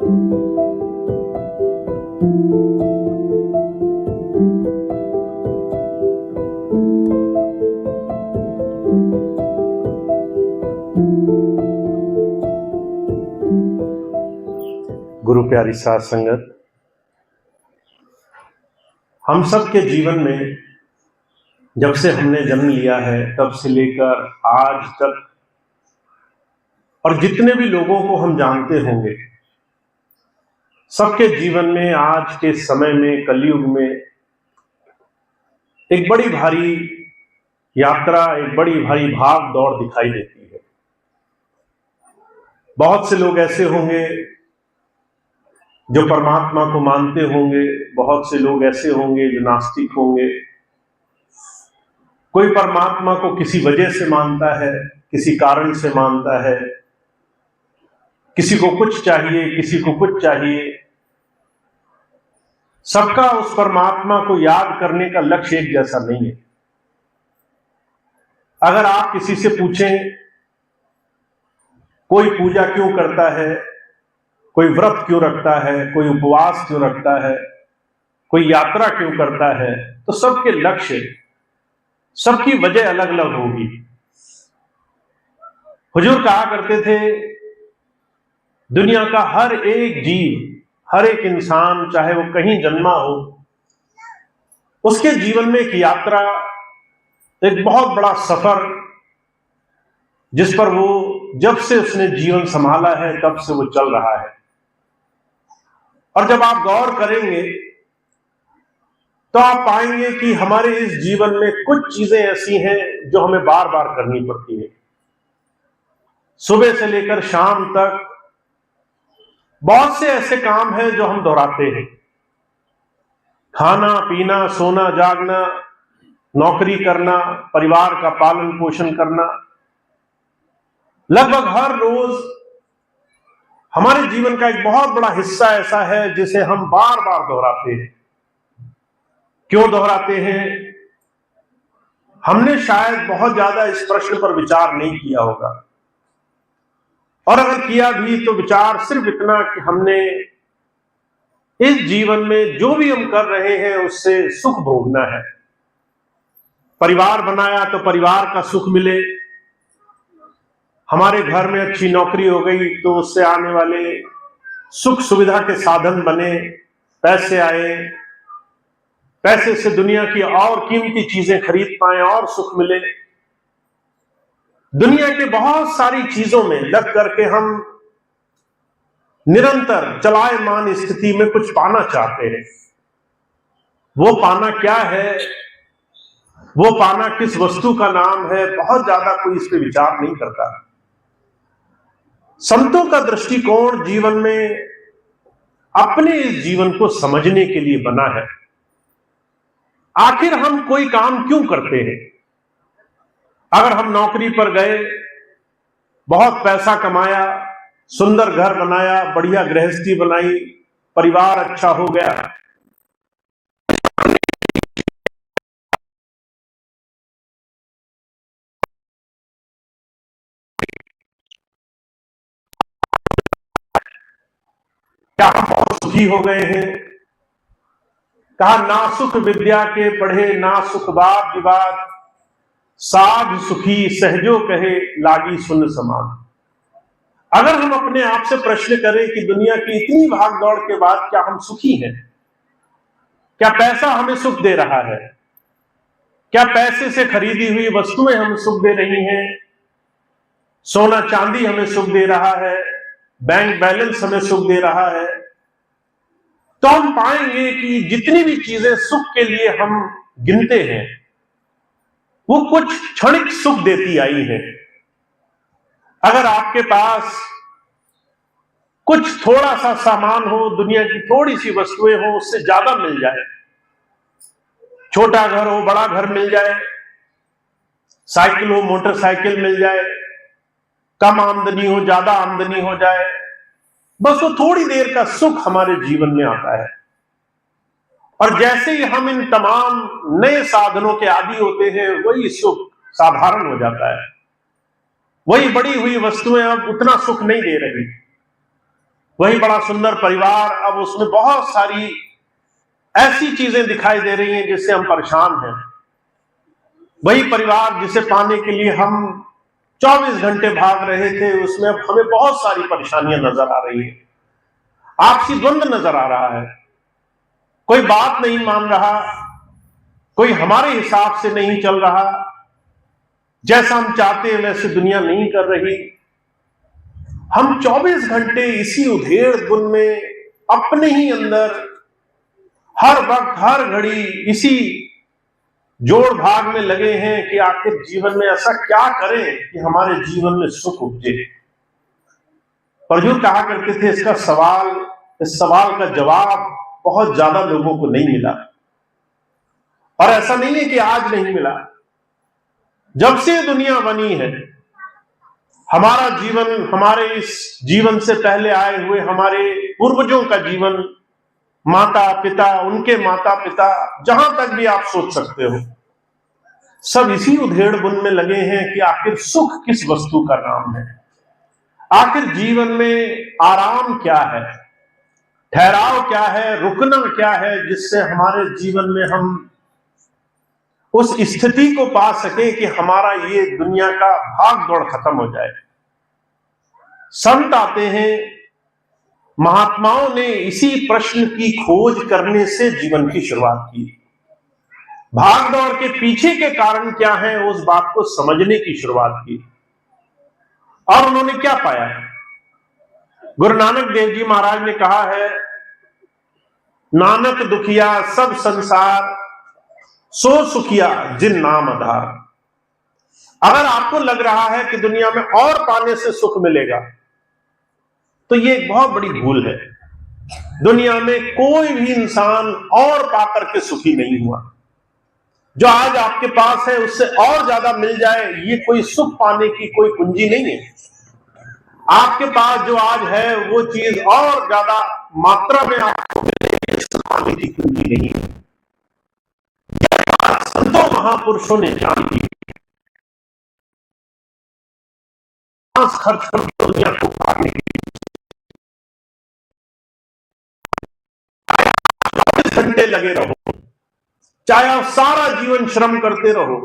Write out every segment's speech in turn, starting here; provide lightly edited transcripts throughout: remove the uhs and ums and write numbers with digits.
गुरु प्यारी साध संगत, हम सब के जीवन में जब से हमने जन्म लिया है तब से लेकर आज तक, और जितने भी लोगों को हम जानते होंगे, सबके जीवन में आज के समय में कलयुग में एक बड़ी भारी यात्रा, एक बड़ी भारी भाग दौड़ दिखाई देती है। बहुत से लोग ऐसे होंगे जो परमात्मा को मानते होंगे, बहुत से लोग ऐसे होंगे जो नास्तिक होंगे। कोई परमात्मा को किसी वजह से मानता है, किसी कारण से मानता है, किसी को कुछ चाहिए, किसी को कुछ चाहिए। सबका उस परमात्मा को याद करने का लक्ष्य एक जैसा नहीं है। अगर आप किसी से पूछें कोई पूजा क्यों करता है, कोई व्रत क्यों रखता है, कोई उपवास क्यों रखता है, कोई यात्रा क्यों करता है, तो सबके लक्ष्य, सबकी वजह अलग अलग होगी। हुजूर कहा करते थे, दुनिया का हर एक जीव, हर एक इंसान, चाहे वो कहीं जन्मा हो, उसके जीवन में एक यात्रा, एक बहुत बड़ा सफर, जिस पर वो जब से उसने जीवन संभाला है तब से वो चल रहा है। और जब आप गौर करेंगे तो आप पाएंगे कि हमारे इस जीवन में कुछ चीजें ऐसी हैं जो हमें बार बार करनी पड़ती है। सुबह से लेकर शाम तक बहुत से ऐसे काम हैं जो हम दोहराते हैं। खाना पीना, सोना जागना, नौकरी करना, परिवार का पालन पोषण करना, लगभग हर रोज हमारे जीवन का एक बहुत बड़ा हिस्सा ऐसा है जिसे हम बार बार दोहराते हैं। क्यों दोहराते हैं? हमने शायद बहुत ज्यादा इस प्रश्न पर विचार नहीं किया होगा, और अगर किया भी तो विचार सिर्फ इतना कि हमने इस जीवन में जो भी हम कर रहे हैं उससे सुख भोगना है। परिवार बनाया तो परिवार का सुख मिले, हमारे घर में अच्छी नौकरी हो गई तो उससे आने वाले सुख सुविधा के साधन बने, पैसे आए, पैसे से दुनिया की और कीमती चीजें खरीद पाए और सुख मिले। दुनिया के बहुत सारी चीजों में लग करके हम निरंतर चलायमान स्थिति में कुछ पाना चाहते हैं। वो पाना क्या है, वो पाना किस वस्तु का नाम है, बहुत ज्यादा कोई इस पर विचार नहीं करता। संतों का दृष्टिकोण जीवन में अपने इस जीवन को समझने के लिए बना है। आखिर हम कोई काम क्यों करते हैं? अगर हम नौकरी पर गए, बहुत पैसा कमाया, सुंदर घर बनाया, बढ़िया गृहस्थी बनाई, परिवार अच्छा हो गया, क्या हम बहुत सुखी हो गए हैं? कहा, ना सुख विद्या के पढ़े, ना सुख वाद विवाद, साध सुखी सहजो कहे, लागी सुन समान। अगर हम अपने आप से प्रश्न करें कि दुनिया की इतनी भाग दौड़ के बाद क्या हम सुखी हैं? क्या पैसा हमें सुख दे रहा है? क्या पैसे से खरीदी हुई वस्तुएं हमें सुख दे रही हैं? सोना चांदी हमें सुख दे रहा है? बैंक बैलेंस हमें सुख दे रहा है? तो हम पाएंगे कि जितनी भी चीजें सुख के लिए हम गिनते हैं वो कुछ क्षणिक सुख देती आई है। अगर आपके पास कुछ थोड़ा सा सामान हो, दुनिया की थोड़ी सी वस्तुएं हो, उससे ज्यादा मिल जाए, छोटा घर हो बड़ा घर मिल जाए, साइकिल हो मोटरसाइकिल मिल जाए, कम आमदनी हो ज्यादा आमदनी हो जाए, बस वो थोड़ी देर का सुख हमारे जीवन में आता है। और जैसे ही हम इन तमाम नए साधनों के आदी होते हैं, वही सुख साधारण हो जाता है। वही बढ़ी हुई वस्तुएं अब उतना सुख नहीं दे रही। वही बड़ा सुंदर परिवार, अब उसमें बहुत सारी ऐसी चीजें दिखाई दे रही हैं जिससे हम परेशान हैं। वही परिवार जिसे पाने के लिए हम 24 घंटे भाग रहे थे, उसमें अब हमें बहुत सारी परेशानियां नजर आ रही है, आपसी द्वंद्व नजर आ रहा है, कोई बात नहीं मान रहा, कोई हमारे हिसाब से नहीं चल रहा, जैसा हम चाहते हैं वैसे दुनिया नहीं कर रही। हम 24 घंटे इसी उधेड़ बुन में अपने ही अंदर हर वक्त हर घड़ी इसी जोड़ भाग में लगे हैं कि आखिर जीवन में ऐसा क्या करें कि हमारे जीवन में सुख उपजे। प्रभु कहा करते थे इस सवाल का जवाब बहुत ज्यादा लोगों को नहीं मिला, और ऐसा नहीं है कि आज नहीं मिला। जब से दुनिया बनी है, हमारा जीवन, हमारे इस जीवन से पहले आए हुए हमारे पूर्वजों का जीवन, माता पिता, उनके माता पिता, जहां तक भी आप सोच सकते हो, सब इसी उधेड़ बुन में लगे हैं कि आखिर सुख किस वस्तु का नाम है, आखिर जीवन में आराम क्या है, ठहराव क्या है, रुकना क्या है, जिससे हमारे जीवन में हम उस स्थिति को पा सके कि हमारा ये दुनिया का भाग दौड़ खत्म हो जाए। संत आते हैं, महात्माओं ने इसी प्रश्न की खोज करने से जीवन की शुरुआत की। भाग दौड़ के पीछे के कारण क्या है, उस बात को समझने की शुरुआत की। और उन्होंने क्या पाया? गुरु नानक देव जी महाराज ने कहा है, नानक दुखिया सब संसार, सो सुखिया जिन नाम आधार। अगर आपको लग रहा है कि दुनिया में और पाने से सुख मिलेगा, तो ये एक बहुत बड़ी भूल है। दुनिया में कोई भी इंसान और पाकर के सुखी नहीं हुआ। जो आज आपके पास है उससे और ज्यादा मिल जाए, ये कोई सुख पाने की कोई कुंजी नहीं है। आपके पास जो आज है वो चीज और ज्यादा मात्रा में आपको मिलेगी, सुख पाने की कुंजी नहीं है। संतों महापुरुषों ने जान की, खर्च कर दुनिया को पाने के 24 घंटे लगे रहो, चाहे आप सारा जीवन श्रम करते रहो,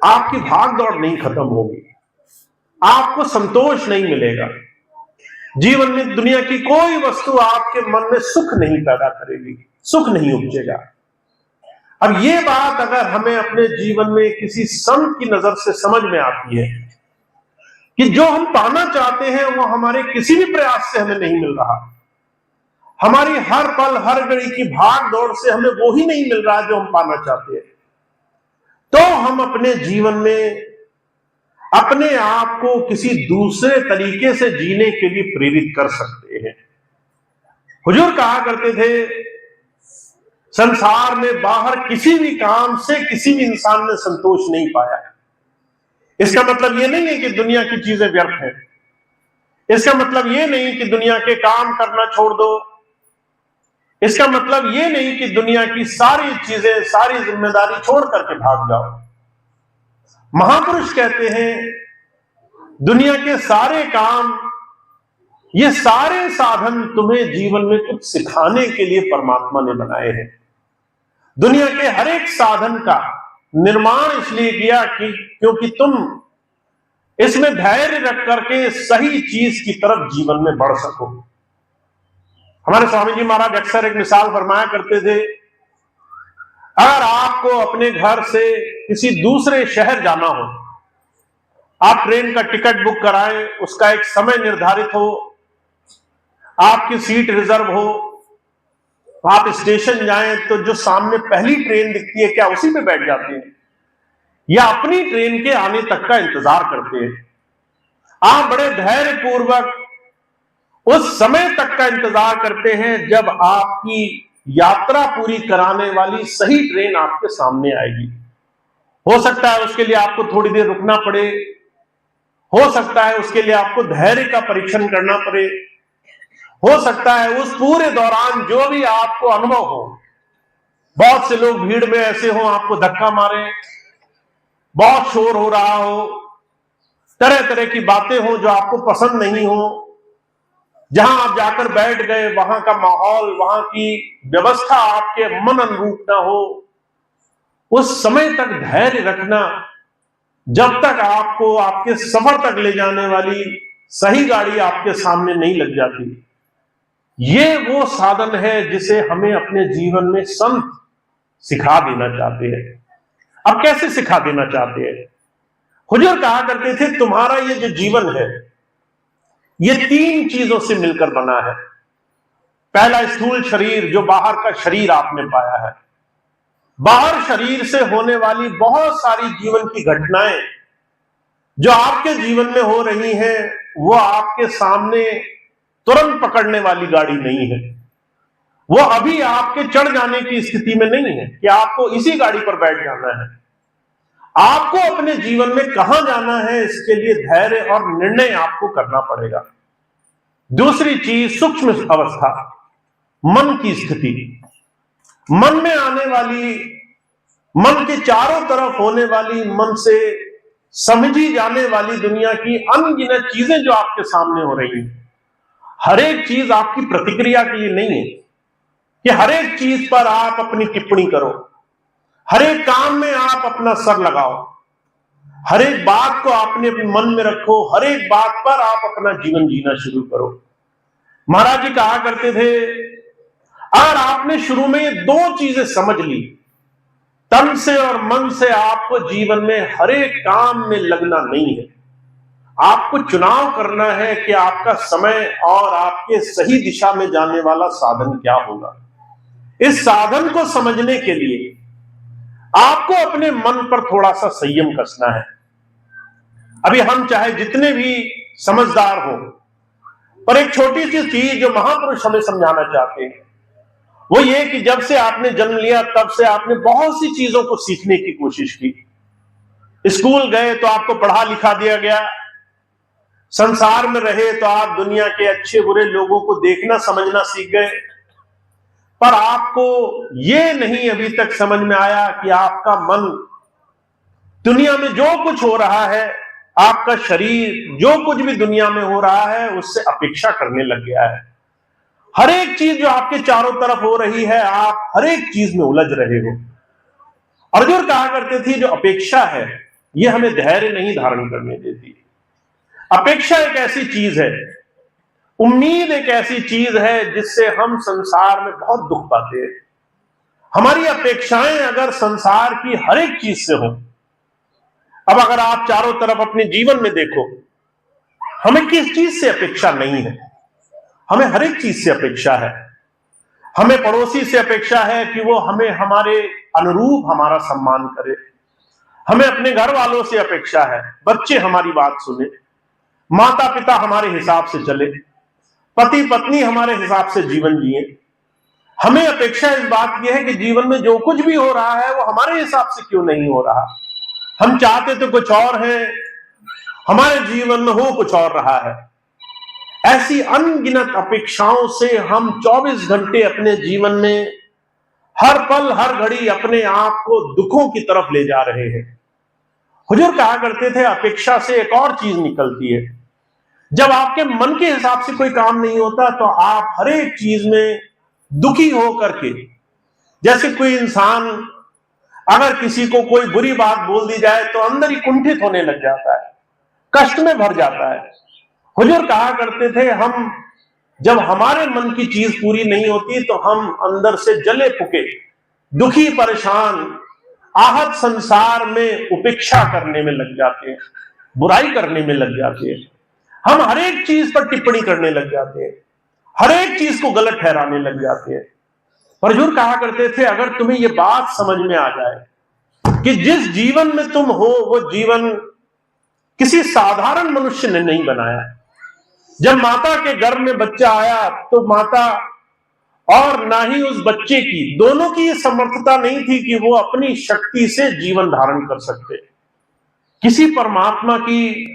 आपकी भाग दौड़ नहीं खत्म होगी, आपको संतोष नहीं मिलेगा। जीवन में दुनिया की कोई वस्तु आपके मन में सुख नहीं पैदा करेगी, सुख नहीं उपजेगा। अब ये बात अगर हमें अपने जीवन में किसी संत की नजर से समझ में आती है कि जो हम पाना चाहते हैं वो हमारे किसी भी प्रयास से हमें नहीं मिल रहा, हमारी हर पल हर घड़ी की भाग दौड़ से हमें वो ही नहीं मिल रहा जो हम पाना चाहते हैं, तो हम अपने जीवन में अपने आप को किसी दूसरे तरीके से जीने के लिए प्रेरित कर सकते हैं। हुजूर कहा करते थे, संसार में बाहर किसी भी काम से किसी भी इंसान ने संतोष नहीं पाया। इसका मतलब यह नहीं है कि दुनिया की चीजें व्यर्थ हैं, इसका मतलब यह नहीं कि दुनिया के काम करना छोड़ दो, इसका मतलब यह नहीं कि दुनिया की सारी चीजें, सारी जिम्मेदारी छोड़ करके भाग जाओ। महापुरुष कहते हैं, दुनिया के सारे काम, ये सारे साधन तुम्हें जीवन में कुछ सिखाने के लिए परमात्मा ने बनाए हैं। दुनिया के हर एक साधन का निर्माण इसलिए किया कि क्योंकि तुम इसमें धैर्य रख करके सही चीज की तरफ जीवन में बढ़ सको। हमारे स्वामी जी महाराज अक्सर एक मिसाल फरमाया करते थे, अगर आपको अपने घर से किसी दूसरे शहर जाना हो, आप ट्रेन का टिकट बुक कराएं, उसका एक समय निर्धारित हो, आपकी सीट रिजर्व हो, आप स्टेशन जाएं तो जो सामने पहली ट्रेन दिखती है, क्या उसी पे बैठ जाते हैं या अपनी ट्रेन के आने तक का इंतजार करते हैं? आप बड़े धैर्य पूर्वक उस समय तक का इंतजार करते हैं जब आपकी यात्रा पूरी कराने वाली सही ट्रेन आपके सामने आएगी। हो सकता है उसके लिए आपको थोड़ी देर रुकना पड़े, हो सकता है उसके लिए आपको धैर्य का परीक्षण करना पड़े, हो सकता है उस पूरे दौरान जो भी आपको अनुभव हो, बहुत से लोग भीड़ में ऐसे हो आपको धक्का मारे, बहुत शोर हो रहा हो, तरह तरह की बातें हो जो आपको पसंद नहीं हो, जहां आप जाकर बैठ गए, वहां का माहौल, वहां की व्यवस्था आपके मन अनुरूप ना हो, उस समय तक धैर्य रखना, जब तक आपको आपके सफर तक ले जाने वाली सही गाड़ी आपके सामने नहीं लग जाती। ये वो साधन है जिसे हमें अपने जीवन में संत सिखा देना चाहते हैं। अब कैसे सिखा देना चाहते हैं? हुजूर कहा करते थे, तुम्हारा ये जो जीवन है, ये 3 चीजों से मिलकर बना है। पहला स्थूल शरीर, जो बाहर का शरीर आपने पाया है। बाहर शरीर से होने वाली बहुत सारी जीवन की घटनाएं जो आपके जीवन में हो रही हैं, वो आपके सामने तुरंत पकड़ने वाली गाड़ी नहीं है। वो अभी आपके चढ़ जाने की स्थिति में नहीं है कि आपको इसी गाड़ी पर बैठ जाना है। आपको अपने जीवन में कहां जाना है, इसके लिए धैर्य और निर्णय आपको करना पड़ेगा। दूसरी चीज, सूक्ष्म अवस्था, मन की स्थिति। मन में आने वाली, मन के चारों तरफ होने वाली, मन से समझी जाने वाली दुनिया की अनगिनत चीजें जो आपके सामने हो रही हैं, हर एक चीज आपकी प्रतिक्रिया के लिए नहीं है कि हर एक चीज पर आप अपनी टिप्पणी करो, हर एक काम में आप अपना सर लगाओ, हर एक बात को आपने अपने मन में रखो, हर एक बात पर आप अपना जीवन जीना शुरू करो। महाराज जी कहा करते थे, अगर आपने शुरू में ये 2 चीजें समझ ली, तन से और मन से आपको जीवन में हर एक काम में लगना नहीं है। आपको चुनाव करना है कि आपका समय और आपके सही दिशा में जाने वाला साधन क्या होगा। इस साधन को समझने के लिए आपको अपने मन पर थोड़ा सा संयम कसना है। अभी हम चाहे जितने भी समझदार हो, पर एक छोटी सी चीज जो महापुरुष हमें समझाना चाहते हैं, वो ये कि जब से आपने जन्म लिया तब से आपने बहुत सी चीजों को सीखने की कोशिश की। स्कूल गए तो आपको पढ़ा लिखा दिया गया, संसार में रहे तो आप दुनिया के अच्छे बुरे लोगों को देखना समझना सीख गए, पर आपको ये नहीं अभी तक समझ में आया कि आपका मन दुनिया में जो कुछ हो रहा है, आपका शरीर जो कुछ भी दुनिया में हो रहा है, उससे अपेक्षा करने लग गया है। हर एक चीज जो आपके चारों तरफ हो रही है, आप हर एक चीज में उलझ रहे हो। अर्जुन कहा करते थे, जो अपेक्षा है ये हमें धैर्य नहीं धारण करने देती। अपेक्षा एक ऐसी चीज है, उम्मीद एक ऐसी चीज है जिससे हम संसार में बहुत दुख पाते हैं। हमारी अपेक्षाएं अगर संसार की हर एक चीज से हो, अब अगर आप चारों तरफ अपने जीवन में देखो, हमें किस चीज से अपेक्षा नहीं है? हमें हर एक चीज से अपेक्षा है। हमें पड़ोसी से अपेक्षा है कि वो हमें हमारे अनुरूप हमारा सम्मान करे। हमें अपने घर वालों से अपेक्षा है, बच्चे हमारी बात सुने, माता पिता हमारे हिसाब से चले, पति पत्नी हमारे हिसाब से जीवन जिए। हमें अपेक्षा इस बात की है कि जीवन में जो कुछ भी हो रहा है वो हमारे हिसाब से क्यों नहीं हो रहा। हम चाहते तो कुछ और है, हमारे जीवन में हो कुछ और रहा है। ऐसी अनगिनत अपेक्षाओं से हम 24 घंटे अपने जीवन में हर पल हर घड़ी अपने आप को दुखों की तरफ ले जा रहे हैं। हुजूर कहा करते थे, अपेक्षा से एक और चीज निकलती है। जब आपके मन के हिसाब से कोई काम नहीं होता तो आप हर एक चीज में दुखी हो करके, जैसे कोई इंसान अगर किसी को कोई बुरी बात बोल दी जाए तो अंदर ही कुंठित होने लग जाता है, कष्ट में भर जाता है। हुजूर कहा करते थे, हम जब हमारे मन की चीज पूरी नहीं होती तो हम अंदर से जले फुके, दुखी, परेशान, आहत संसार में उपेक्षा करने में लग जाते हैं, बुराई करने में लग जाते हैं। हम हर एक चीज पर टिप्पणी करने लग जाते हैं, हर एक चीज को गलत ठहराने लग जाते हैं। पर हुजूर कहा करते थे, अगर तुम्हें यह बात समझ में आ जाए कि जिस जीवन में तुम हो वो जीवन किसी साधारण मनुष्य ने नहीं बनाया। जब माता के गर्भ में बच्चा आया तो माता और ना ही उस बच्चे की, दोनों की यह समर्थता नहीं थी कि वो अपनी शक्ति से जीवन धारण कर सकते। किसी परमात्मा की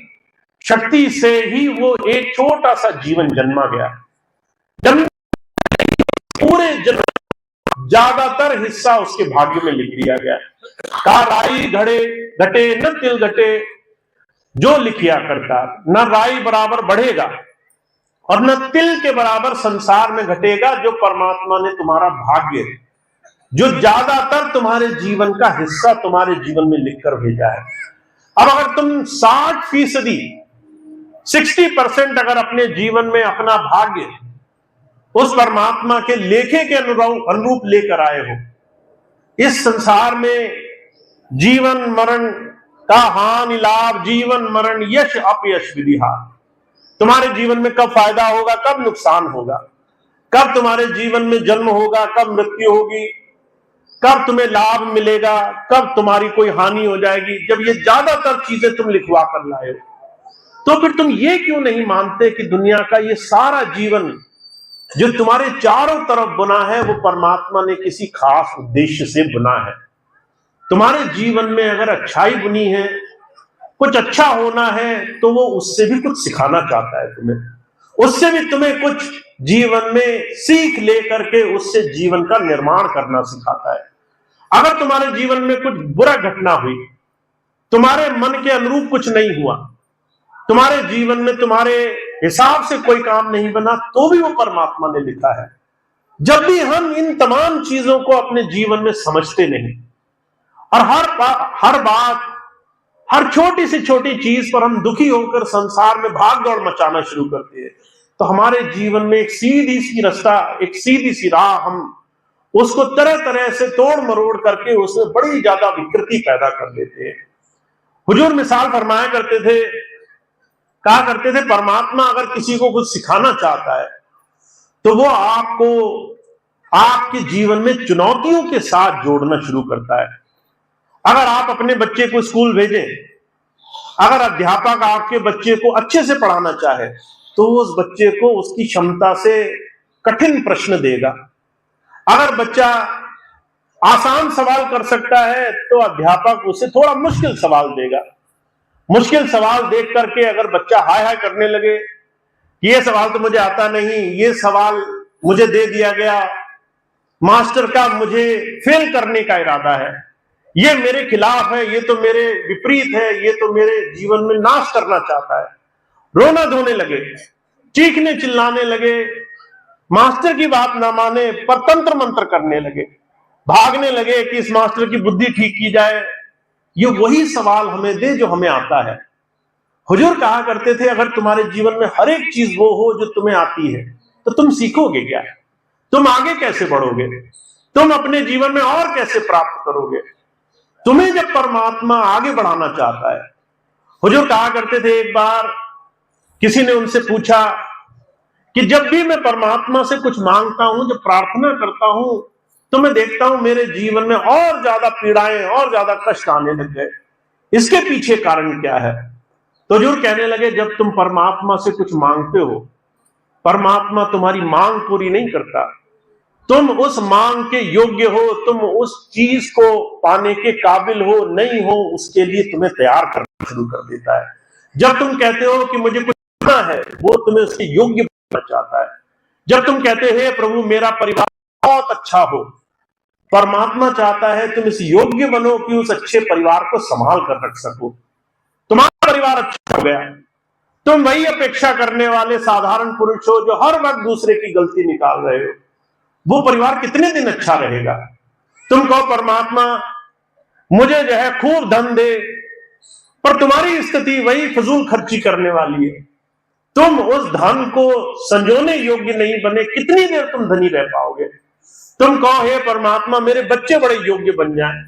शक्ति से ही वो एक छोटा सा जीवन जन्मा गया। पूरे जन्म ज्यादातर हिस्सा उसके भाग्य में लिख दिया गया। का राई घड़े घटे न तिल घटे, जो लिखिया करता, न राई बराबर बढ़ेगा और न तिल के बराबर संसार में घटेगा जो परमात्मा ने तुम्हारा भाग्य, जो ज्यादातर तुम्हारे जीवन का हिस्सा तुम्हारे जीवन में लिखकर भेजा है। अब अगर तुम 60%, 60% अगर अपने जीवन में अपना भाग्य उस परमात्मा के लेखे के अनुरूप लेकर आए हो, इस संसार में जीवन मरण का हानि लाभ, जीवन मरण यश अपयश विधिहार, तुम्हारे जीवन में कब फायदा होगा, कब नुकसान होगा, कब तुम्हारे जीवन में जन्म होगा, कब मृत्यु होगी, कब तुम्हें लाभ मिलेगा, कब तुम्हारी कोई हानि हो जाएगी, जब ये ज्यादातर चीजें तुम लिखवा कर लाए हो, तो फिर तुम ये क्यों नहीं मानते कि दुनिया का ये सारा जीवन जो तुम्हारे चारों तरफ बना है वो परमात्मा ने किसी खास उद्देश्य से बुना है। तुम्हारे जीवन में अगर अच्छाई बुनी है, कुछ अच्छा होना है, तो वो उससे भी कुछ सिखाना चाहता है तुम्हें, उससे भी तुम्हें कुछ जीवन में सीख लेकर के उससे जीवन का निर्माण करना सिखाता है। अगर तुम्हारे जीवन में कुछ बुरा घटना हुई, तुम्हारे मन के अनुरूप कुछ नहीं हुआ, तुम्हारे जीवन में तुम्हारे हिसाब से कोई काम नहीं बना, तो भी वो परमात्मा ने लिखा है। जब भी हम इन तमाम चीजों को अपने जीवन में समझते नहीं और हर बात, हर छोटी से छोटी चीज पर हम दुखी होकर संसार में भाग दौड़ मचाना शुरू करते हैं, तो हमारे जीवन में एक सीधी सी रास्ता, एक सीधी सी राह, हम उसको तरह तरह से तोड़ मरोड़ करके उसमें बड़ी ज्यादा विकृति पैदा कर देते हैं। हुजूर मिसाल फरमाया करते थे, कहा करते थे, परमात्मा अगर किसी को कुछ सिखाना चाहता है तो वो आपको आपके जीवन में चुनौतियों के साथ जोड़ना शुरू करता है। अगर आप अपने बच्चे को स्कूल भेजें, अगर अध्यापक आपके बच्चे को अच्छे से पढ़ाना चाहे तो उस बच्चे को उसकी क्षमता से कठिन प्रश्न देगा। अगर बच्चा आसान सवाल कर सकता है तो अध्यापक उसे थोड़ा मुश्किल सवाल देगा। मुश्किल सवाल देख करके अगर बच्चा हाय हाय करने लगे, ये सवाल तो मुझे आता नहीं, ये सवाल मुझे दे दिया गया, मास्टर का मुझे फेल करने का इरादा है, ये मेरे खिलाफ है, ये तो मेरे विपरीत है, ये तो मेरे जीवन में नाश करना चाहता है, रोना धोने लगे, चीखने चिल्लाने लगे, मास्टर की बात ना माने पर तंत्र मंत्र करने लगे, भागने लगे कि इस मास्टर की बुद्धि ठीक की जाए, ये वही सवाल हमें दे जो हमें आता है। हुजूर कहा करते थे, अगर तुम्हारे जीवन में हर एक चीज वो हो जो तुम्हें आती है तो तुम सीखोगे क्या, तुम आगे कैसे बढ़ोगे, तुम अपने जीवन में और कैसे प्राप्त करोगे। तुम्हें जब परमात्मा आगे बढ़ाना चाहता है, हुजूर कहा करते थे, एक बार किसी ने उनसे पूछा कि जब भी मैं परमात्मा से कुछ मांगता हूं, जब प्रार्थना करता हूं, तो मैं देखता हूं मेरे जीवन में और ज्यादा पीड़ाएं, और ज्यादा कष्ट आने लग गए, इसके पीछे कारण क्या है। तो हुजूर कहने लगे, जब तुम परमात्मा से कुछ मांगते हो, परमात्मा तुम्हारी मांग पूरी नहीं करता, तुम उस मांग के योग्य हो, तुम उस चीज को पाने के काबिल हो नहीं हो, उसके लिए तुम्हें तैयार करना शुरू कर देता है। जब तुम कहते हो कि मुझे कुछ करना है, वो तुम्हें उसके योग्य बनना चाहता है। जब तुम कहते हो प्रभु मेरा परिवार बहुत अच्छा हो, परमात्मा चाहता है तुम इस योग्य बनो कि उस अच्छे परिवार को संभाल कर रख सको। तुम्हारा परिवार अच्छा हो गया, तुम वही अपेक्षा करने वाले साधारण पुरुष हो जो हर वक्त दूसरे की गलती निकाल रहे हो, वो परिवार कितने दिन अच्छा रहेगा। तुम कहो परमात्मा मुझे जो है खूब धन दे, पर तुम्हारी स्थिति वही फजूल खर्ची करने वाली है, तुम उस धन को संजोने योग्य नहीं बने, कितनी देर तुम धनी रह पाओगे। तुम कहो हे परमात्मा मेरे बच्चे बड़े योग्य बन जाएं,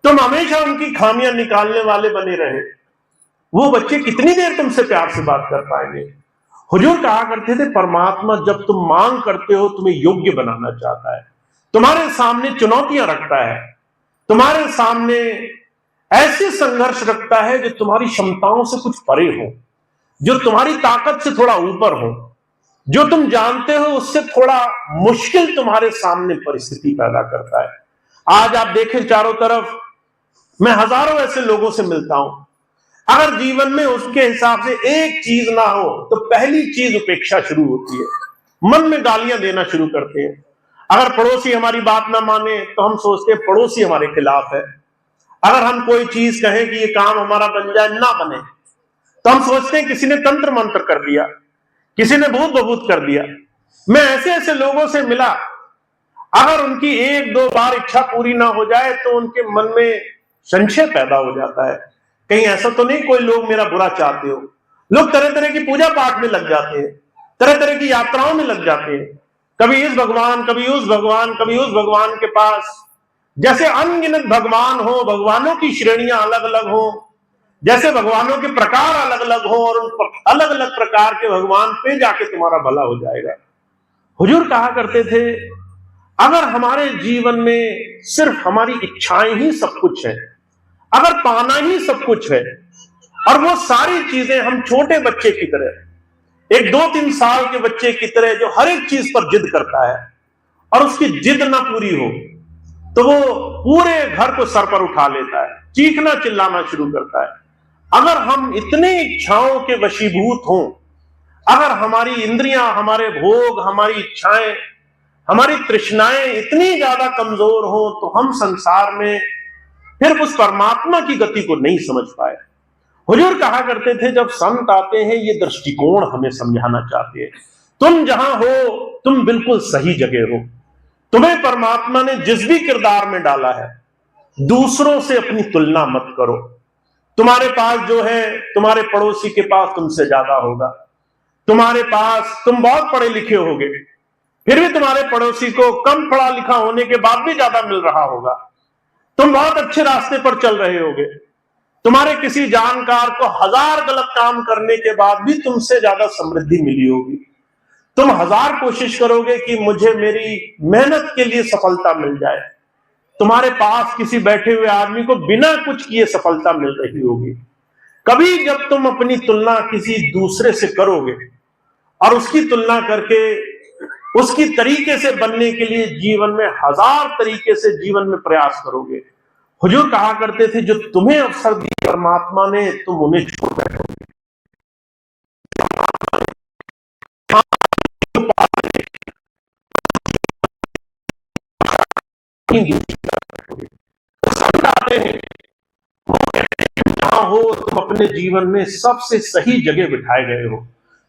तुम हमेशा उनकी खामियां निकालने वाले बने रहे, वो बच्चे कितनी देर तुमसे प्यार से बात कर पाएंगे। हुजूर कहा करते थे, परमात्मा जब तुम मांग करते हो तुम्हें योग्य बनाना चाहता है, तुम्हारे सामने चुनौतियां रखता है, तुम्हारे सामने ऐसे संघर्ष रखता है जो तुम्हारी क्षमताओं से कुछ परे हो, जो तुम्हारी ताकत से थोड़ा ऊपर हो, जो तुम जानते हो उससे थोड़ा मुश्किल तुम्हारे सामने परिस्थिति पैदा करता है। आज आप देखें चारों तरफ, मैं हजारों ऐसे लोगों से मिलता हूं, अगर जीवन में उसके हिसाब से एक चीज ना हो तो पहली चीज उपेक्षा शुरू होती है, मन में गालियां देना शुरू करते हैं। अगर पड़ोसी हमारी बात ना माने तो हम सोचते हैं पड़ोसी हमारे खिलाफ है। अगर हम कोई चीज कहें कि ये काम हमारा बन जाए, ना बने, तो हम सोचते हैं किसी ने तंत्र मंत्र कर दिया, किसी ने भूत बभूत कर दिया। मैं ऐसे ऐसे लोगों से मिला, अगर उनकी एक दो बार इच्छा पूरी ना हो जाए तो उनके मन में संशय पैदा हो जाता है, कहीं ऐसा तो नहीं कोई लोग मेरा बुरा चाहते हो। लोग तरह तरह की पूजा पाठ में लग जाते हैं, तरह तरह की यात्राओं में लग जाते हैं, कभी इस भगवान, कभी उस भगवान, कभी उस भगवान के पास, जैसे अनगिनत भगवान हो, भगवानों की श्रेणियां अलग अलग हो, जैसे भगवानों के प्रकार अलग अलग हो, और उन अलग अलग प्रकार के भगवान पे जाके तुम्हारा भला हो जाएगा। हुजूर कहा करते थे, अगर हमारे जीवन में सिर्फ हमारी इच्छाएं ही सब कुछ है, अगर पाना ही सब कुछ है, और वो सारी चीजें हम छोटे बच्चे की तरह, एक 2-3 साल के बच्चे की तरह जो हर एक चीज पर जिद करता है, और उसकी जिद ना पूरी हो तो वो पूरे घर को सर पर उठा लेता है, चीखना चिल्लाना शुरू करता है। अगर हम इतनी इच्छाओं के वशीभूत हों, अगर हमारी इंद्रियां, हमारे भोग, हमारी इच्छाएं, हमारी तृष्णाएं इतनी ज्यादा कमजोर हो, तो हम संसार में फिर उस परमात्मा की गति को नहीं समझ पाए। हुजूर कहा करते थे, जब संत आते हैं ये दृष्टिकोण हमें समझाना चाहते हैं, तुम जहां हो तुम बिल्कुल सही जगह हो। तुम्हें परमात्मा ने जिस भी किरदार में डाला है, दूसरों से अपनी तुलना मत करो। तुम्हारे पास जो है तुम्हारे पड़ोसी के पास तुमसे ज्यादा होगा, तुम्हारे पास, तुम बहुत पढ़े लिखे होगे, फिर भी तुम्हारे पड़ोसी को कम पढ़ा लिखा होने के बाद भी ज्यादा मिल रहा होगा। तुम बहुत अच्छे रास्ते पर चल रहे होगे, तुम्हारे किसी जानकार को 1000 गलत काम करने के बाद भी तुमसे ज्यादा समृद्धि मिली होगी। तुम 1000 कोशिश करोगे कि मुझे मेरी मेहनत के लिए सफलता मिल जाए, तुम्हारे पास किसी बैठे हुए आदमी को बिना कुछ किए सफलता मिल रही होगी। कभी जब तुम अपनी तुलना किसी दूसरे से करोगे और उसकी तुलना करके उसकी तरीके से बनने के लिए जीवन में 1000 तरीके से जीवन में प्रयास करोगे, हुजूर कहा करते थे, जो तुम्हें अवसर दिया परमात्मा ने, तुम उन्हें छोड़ बैठोगे। समझाते हैं, जहां हो तुम अपने जीवन में सबसे सही जगह बिठाए गए हो,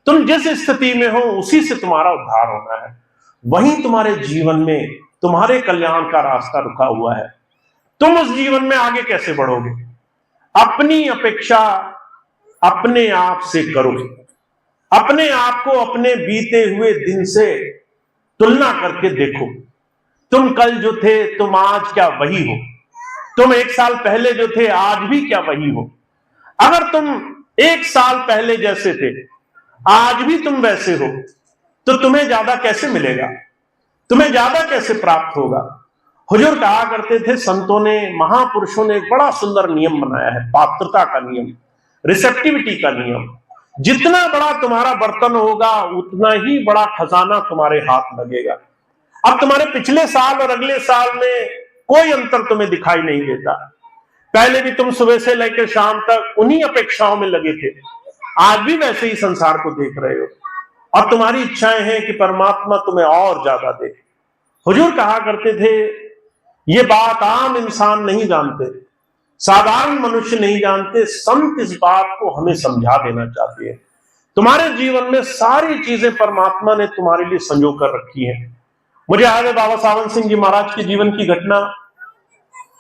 तुम जिस स्थिति में हो उसी से तुम्हारा उद्धार होना है, वहीं तुम्हारे जीवन में तुम्हारे कल्याण का रास्ता रुका हुआ है। तुम उस जीवन में आगे कैसे बढ़ोगे? अपनी अपेक्षा अपने आप से करो, अपने आप को अपने बीते हुए दिन से तुलना करके देखो। तुम कल जो थे तुम आज क्या वही हो? तुम 1 साल पहले जो थे आज भी क्या वही हो? अगर तुम 1 साल पहले जैसे थे आज भी तुम वैसे हो, तो तुम्हें ज्यादा कैसे मिलेगा? तुम्हें ज्यादा कैसे प्राप्त होगा? हुजूर कहा करते थे, संतों ने, महापुरुषों ने एक बड़ा सुंदर नियम बनाया है, पात्रता का नियम, रिसेप्टिविटी का नियम। जितना बड़ा तुम्हारा बर्तन होगा उतना ही बड़ा खजाना तुम्हारे हाथ लगेगा। अब तुम्हारे पिछले साल और अगले साल में कोई अंतर तुम्हें दिखाई नहीं देता। पहले भी तुम सुबह से लेकर शाम तक उन्हीं अपेक्षाओं में लगे थे, आज भी वैसे ही संसार को देख रहे हो, और तुम्हारी इच्छाएं हैं कि परमात्मा तुम्हें और ज्यादा दे। हुजूर कहा करते थे, ये बात आम इंसान नहीं जानते, साधारण मनुष्य नहीं जानते, संत इस बात को हमें समझा देना चाहते हैं। तुम्हारे जीवन में सारी चीजें परमात्मा ने तुम्हारे लिए संजो कर रखी है। मुझे याद है बाबा सावन सिंह जी महाराज के जीवन की घटना।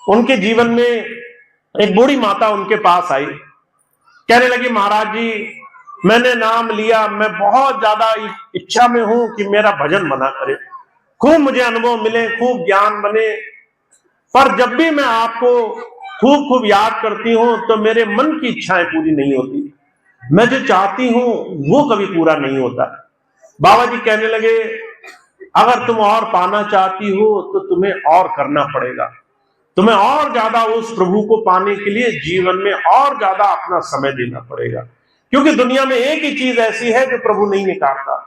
उनके जीवन में एक बूढ़ी माता उनके पास आई, कहने लगी, महाराज जी मैंने नाम लिया, मैं बहुत ज्यादा इच्छा में हूं कि मेरा भजन बना करे, खूब मुझे अनुभव मिले, खूब ज्ञान बने, पर जब भी मैं आपको खूब खूब याद करती हूं तो मेरे मन की इच्छाएं पूरी नहीं होती, मैं जो चाहती हूं वो कभी पूरा नहीं होता। बाबा जी कहने लगे, अगर तुम और पाना चाहती हो तो तुम्हें और करना पड़ेगा, तुम्हें और ज्यादा उस प्रभु को पाने के लिए जीवन में और ज्यादा अपना समय देना पड़ेगा, क्योंकि दुनिया में एक ही चीज ऐसी है जो प्रभु नहीं निकालता,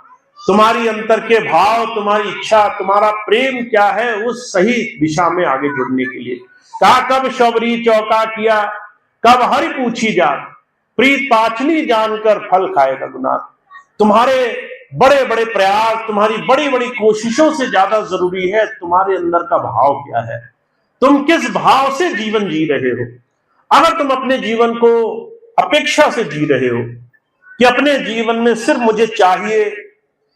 तुम्हारी अंतर के भाव, तुम्हारी इच्छा, तुम्हारा प्रेम क्या है उस सही दिशा में आगे जुड़ने के लिए। कहा, कब शबरी चौका किया, कब हरि पूछी जात, प्रीत पाचली जानकर फल खाए रघुनाथ। तुम्हारे बड़े बड़े प्रयास, तुम्हारी बड़ी बड़ी कोशिशों से ज्यादा जरूरी है तुम्हारे अंदर का भाव क्या है, तुम किस भाव से जीवन जी रहे हो। अगर तुम अपने जीवन को अपेक्षा से जी रहे हो कि अपने जीवन में सिर्फ मुझे चाहिए,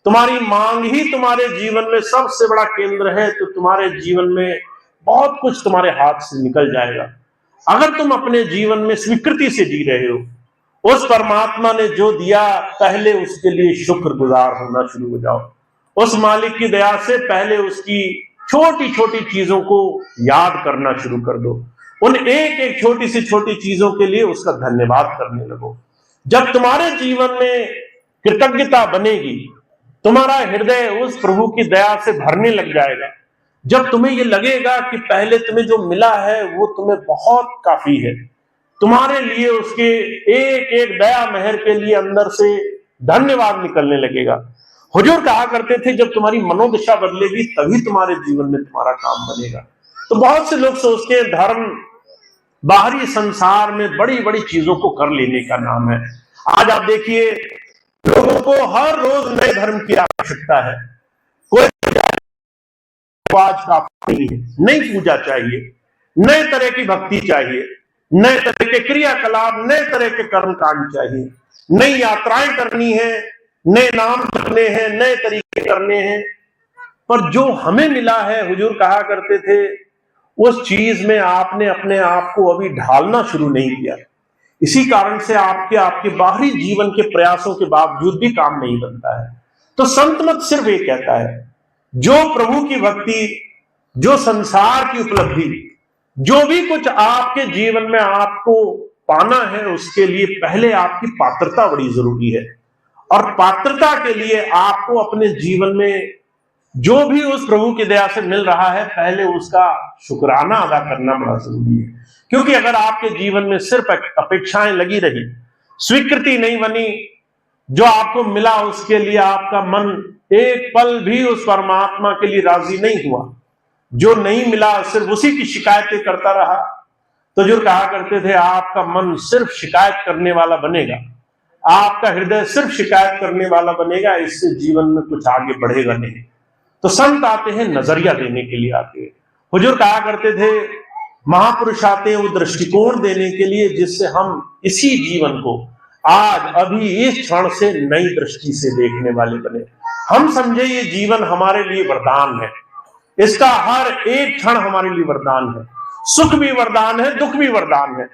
तुम्हारी मांग ही तुम्हारे जीवन में सबसे बड़ा केंद्र है, तो तुम्हारे जीवन में बहुत कुछ तुम्हारे हाथ से निकल जाएगा। अगर तुम अपने जीवन में स्वीकृति से जी रहे हो, उस परमात्मा ने जो दिया पहले उसके लिए शुक्रगुजार होना शुरू हो जाओ। उस मालिक की दया से पहले उसकी छोटी छोटी चीजों को याद करना शुरू कर दो। उन एक एक छोटी सी छोटी चीजों के लिए उसका धन्यवाद करने लगो। जब तुम्हारे जीवन में कृतज्ञता बनेगी, तुम्हारा हृदय उस प्रभु की दया से भरने लग जाएगा। जब तुम्हें ये लगेगा कि पहले तुम्हें जो मिला है वो तुम्हें बहुत काफी है, तुम्हारे लिए उसके एक एक दया मेहर के लिए अंदर से धन्यवाद निकलने लगेगा। हुजूर कहा करते थे, जब तुम्हारी मनोदशा बदलेगी तभी तुम्हारे जीवन में तुम्हारा काम बनेगा। तो बहुत से लोग सोचते हैं धर्म बाहरी संसार में बड़ी बड़ी चीजों को कर लेने का नाम है। आज आप देखिए, लोगों को हर रोज नए धर्म की आवश्यकता है। कोई आज काफी नहीं है, नई पूजा चाहिए, नए तरह की भक्ति चाहिए, नए तरह के क्रियाकलाप, नए तरह के कर्मकांड चाहिए, नई यात्राएं करनी है, नए नाम करने हैं, नए तरीके करने हैं। पर जो हमें मिला है, हुजूर कहा करते थे, उस चीज में आपने अपने आप को अभी ढालना शुरू नहीं किया। इसी कारण से आपके बाहरी जीवन के प्रयासों के बावजूद भी काम नहीं बनता है। तो संत मत सिर्फ ये कहता है, जो प्रभु की भक्ति, जो संसार की उपलब्धि, जो भी कुछ आपके जीवन में आपको पाना है, उसके लिए पहले आपकी पात्रता बड़ी जरूरी है। और पात्रता के लिए आपको अपने जीवन में जो भी उस प्रभु की दया से मिल रहा है, पहले उसका शुक्राना अदा करना बड़ा जरूरी है। क्योंकि अगर आपके जीवन में सिर्फ अपेक्षाएं लगी रही, स्वीकृति नहीं बनी, जो आपको मिला उसके लिए आपका मन एक पल भी उस परमात्मा के लिए राजी नहीं हुआ, जो नहीं मिला सिर्फ उसी की शिकायतें करता रहा, तो जो कहा करते थे आपका मन सिर्फ शिकायत करने वाला बनेगा, आपका हृदय सिर्फ शिकायत करने वाला बनेगा, इससे जीवन में कुछ आगे बढ़ेगा नहीं। तो संत आते हैं नजरिया देने के लिए आते हैं। हुजूर कहा करते थे, महापुरुष आते हैं वो दृष्टिकोण देने के लिए जिससे हम इसी जीवन को आज अभी इस क्षण से नई दृष्टि से देखने वाले बने। हम समझे ये जीवन हमारे लिए वरदान है, इसका हर एक क्षण हमारे लिए वरदान है। सुख भी वरदान है, दुख भी वरदान है।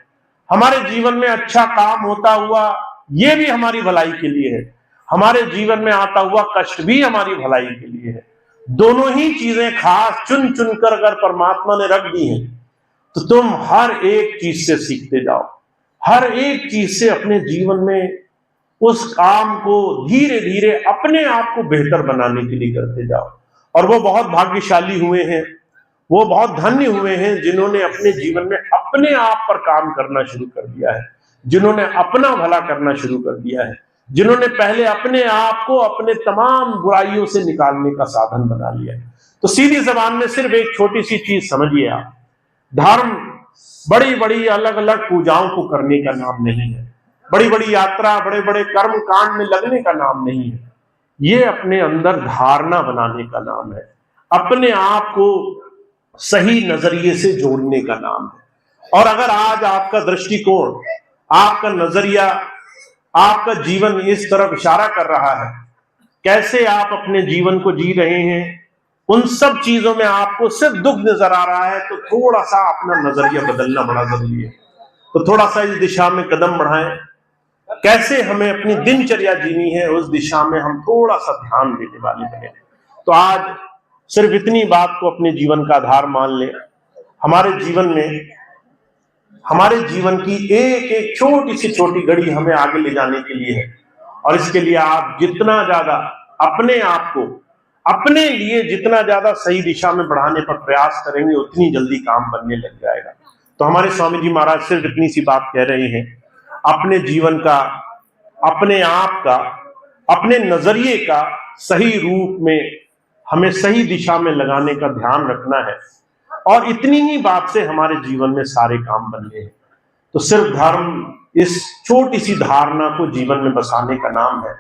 हमारे जीवन में अच्छा काम होता हुआ ये भी हमारी भलाई के लिए है, हमारे जीवन में आता हुआ कष्ट भी हमारी भलाई के लिए है। दोनों ही चीजें खास चुन चुनकर अगर परमात्मा ने रख दी हैं, तो तुम हर एक चीज से सीखते जाओ, हर एक चीज से अपने जीवन में उस काम को धीरे धीरे अपने आप को बेहतर बनाने के लिए करते जाओ। और वो बहुत भाग्यशाली हुए हैं, वो बहुत धन्य हुए हैं जिन्होंने अपने जीवन में अपने आप पर काम करना शुरू कर दिया है, जिन्होंने अपना भला करना शुरू कर दिया है, जिन्होंने पहले अपने आप को अपने तमाम बुराइयों से निकालने का साधन बना लिया है। तो सीधी जबान में सिर्फ एक छोटी सी चीज समझिए आप, धर्म बड़ी बड़ी अलग अलग पूजाओं को करने का नाम नहीं है, बड़ी बड़ी यात्रा, बड़े बड़े कर्म कांड में लगने का नाम नहीं है। ये अपने अंदर धारणा बनाने का नाम है, अपने आप को सही नजरिए से जोड़ने का नाम है। और अगर आज आपका दृष्टिकोण, आपका नजरिया, आपका जीवन इस तरफ इशारा कर रहा है, कैसे आप अपने जीवन को जी रहे हैं, उन सब चीजों में आपको सिर्फ दुख नजर आ रहा है, तो थोड़ा सा अपना नजरिया बदलना बड़ा जरूरी है। तो थोड़ा सा इस दिशा में कदम बढ़ाएं, कैसे हमें अपनी दिनचर्या जीनी है उस दिशा में हम थोड़ा सा ध्यान देने वाले बने। तो आज सिर्फ इतनी बात को अपने जीवन का आधार मान लें। हमारे जीवन में, हमारे जीवन की एक एक छोटी सी छोटी घड़ी हमें आगे ले जाने के लिए है, और इसके लिए आप जितना ज्यादा अपने आप को अपने लिए जितना ज्यादा सही दिशा में बढ़ाने पर प्रयास करेंगे, उतनी जल्दी काम बनने लग जाएगा। तो हमारे स्वामी जी महाराज सिर्फ इतनी सी बात कह रहे हैं, अपने जीवन का, अपने आप का, अपने नजरिए का सही रूप में हमें सही दिशा में लगाने का ध्यान रखना है, और इतनी ही बात से हमारे जीवन में सारे काम बनने हैं। तो सिर्फ धर्म इस छोटी सी धारणा को जीवन में बसाने का नाम है।